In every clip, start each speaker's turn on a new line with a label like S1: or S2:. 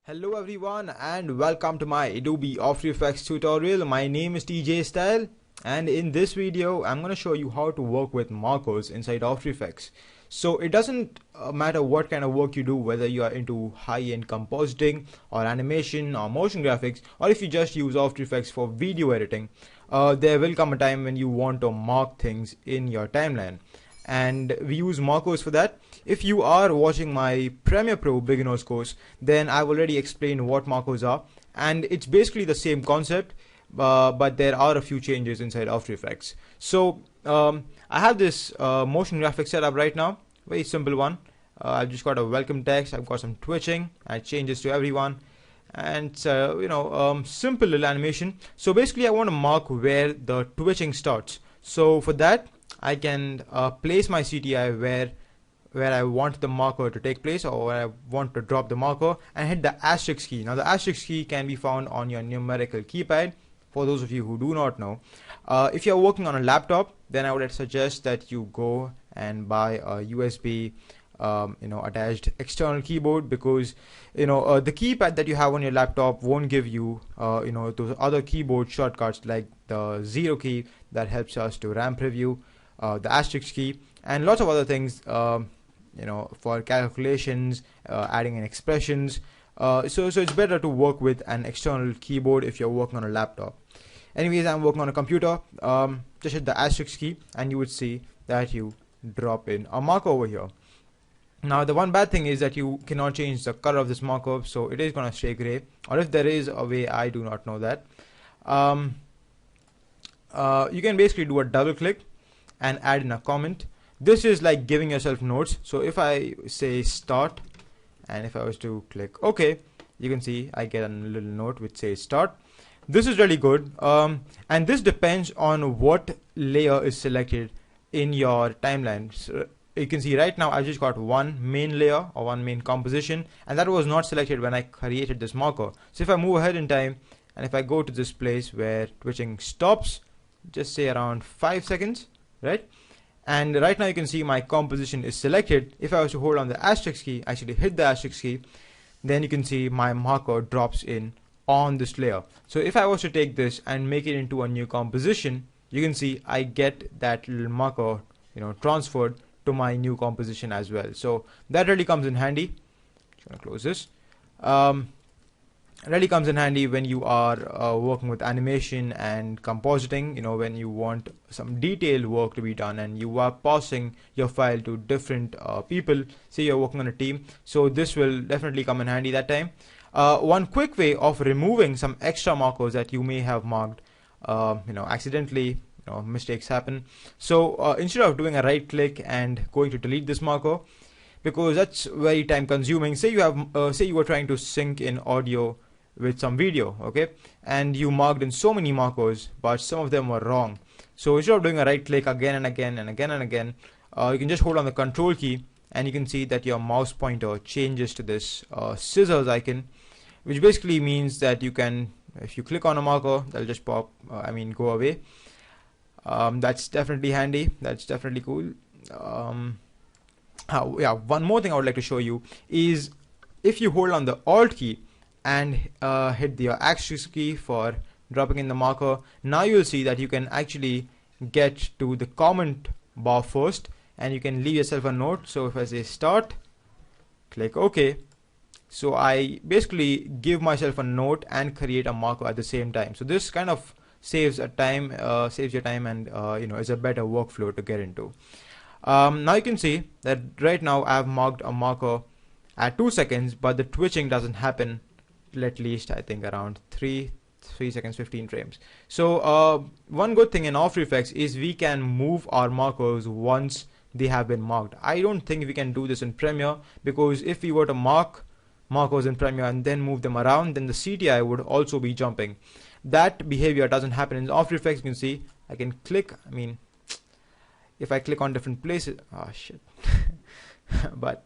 S1: Hello everyone and welcome to my Adobe After Effects tutorial. My name is TJ Style and in this video I'm going to show you how to work with markers inside After Effects. So it doesn't matter what kind of work you do, whether you are into high-end compositing or animation or motion graphics, or if you just use After Effects for video editing, there will come a time when you want to mark things in your timeline. And we use markers for that. If you are watching my Premiere Pro beginners course, then I've already explained what markers are, and it's basically the same concept, but there are a few changes inside After Effects. So I have this motion graphic setup right now, very simple one. I've just got a welcome text, I've got some twitching, I change this to everyone, and simple little animation. So basically I want to mark where the twitching starts. So for that I can place my CTI where I want the marker to take place, or where I want to drop the marker, and hit the asterisk key. Now the asterisk key can be found on your numerical keypad, for those of you who do not know. If you're working on a laptop, then I would suggest that you go and buy a USB attached external keyboard, because the keypad that you have on your laptop won't give you those other keyboard shortcuts like the 0 key that helps us to RAM preview, the asterisk key, and lots of other things for calculations, adding in expressions. So it's better to work with an external keyboard if you're working on a laptop. Anyways, I'm working on a computer. Just hit the asterisk key and you would see that you drop in a marker over here. Now the one bad thing is that you cannot change the color of this marker, so it is going to stay gray, or if there is a way, I do not know that. You can basically do a double click and add in a comment. This is like giving yourself notes. So if I say start, and if I was to click OK, you can see I get a little note which says start. This is really good, and this depends on what layer is selected in your timeline. So you can see right now I just got one main layer or one main composition, and that was not selected when I created this marker. So if I move ahead in time and if I go to this place where twitching stops, just say around 5 seconds, right? And right now you can see my composition is selected. If I was to hold on the asterisk key, actually hit the asterisk key, then you can see my marker drops in on this layer. So if I was to take this and make it into a new composition, you can see I get that little marker transferred to my new composition as well. So that really comes in handy. Just gonna close this. Really comes in handy when you are working with animation and compositing, when you want some detailed work to be done and you are passing your file to different people, say you're working on a team. So this will definitely come in handy that time. One quick way of removing some extra markers that you may have marked accidentally, mistakes happen. So instead of doing a right click and going to delete this marker, because that's very time consuming, say you have say you were trying to sync in audio with some video, okay, and you marked in so many markers but some of them were wrong. So instead of doing a right click again and again and again and again, you can just hold on the control key and you can see that your mouse pointer changes to this scissors icon, which basically means that you can, if you click on a marker, they'll just pop, go away. That's definitely handy, that's definitely cool. One more thing I would like to show you is if you hold on the Alt key and hit the asterisk key for dropping in the marker, now you'll see that you can actually get to the comment bar first and you can leave yourself a note. So if I say start, click OK, so I basically give myself a note and create a marker at the same time. So this kind of saves your time and is a better workflow to get into. Now you can see that right now I've marked a marker at 2 seconds, but the twitching doesn't happen till at least I think around 3 seconds 15 frames. So one good thing in After Effects is we can move our markers once they have been marked. I don't think we can do this in Premiere, because if we were to mark markers in Premiere and then move them around, then the CTI would also be jumping. That behavior doesn't happen in After Effects. You can see I can click, if I click on different places, but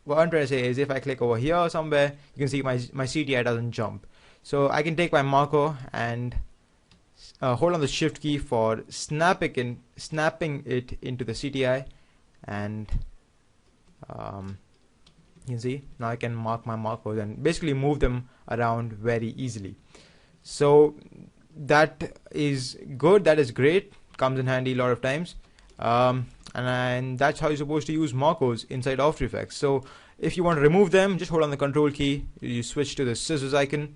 S1: what I'm trying to say is if I click over here somewhere, you can see my CTI doesn't jump. So I can take my marker and hold on the shift key for snapping it into the CTI, and You can see now I can mark my markers and basically move them around very easily. So that is good, that is great, comes in handy a lot of times. And that's how you're supposed to use markers inside After Effects. So if you want to remove them, just hold on the control key, you switch to the scissors icon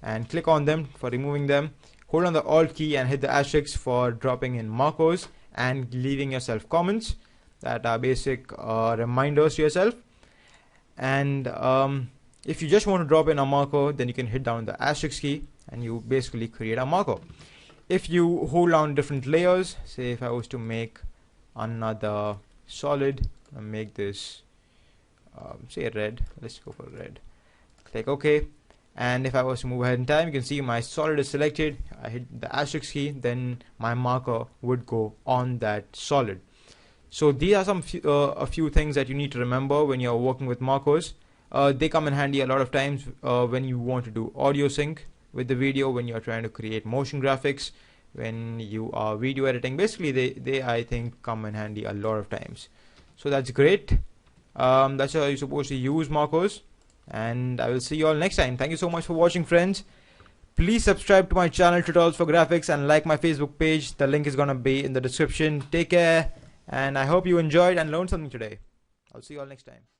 S1: and click on them for removing them. Hold on the alt key and hit the asterisk for dropping in markers and leaving yourself comments that are basic reminders to yourself. And if you just want to drop in a marker, then you can hit down the asterisk key and you basically create a marker. If you hold down different layers, say if I was to make another solid and make this say red, let's go for red, click OK, and if I was to move ahead in time, you can see my solid is selected. I hit the asterisk key, then my marker would go on that solid. So these are some a few things that you need to remember when you're working with markers. They come in handy a lot of times when you want to do audio sync with the video, when you're trying to create motion graphics, when you are video editing. Basically they I think come in handy a lot of times. So that's great. That's how you're supposed to use markers, and I will see you all next time. Thank you so much for watching, friends. Please subscribe to my channel, Tutorials for Graphics, and like my Facebook page. The link is gonna be in the description. Take care, and I hope you enjoyed and learned something today. I'll see you all next time.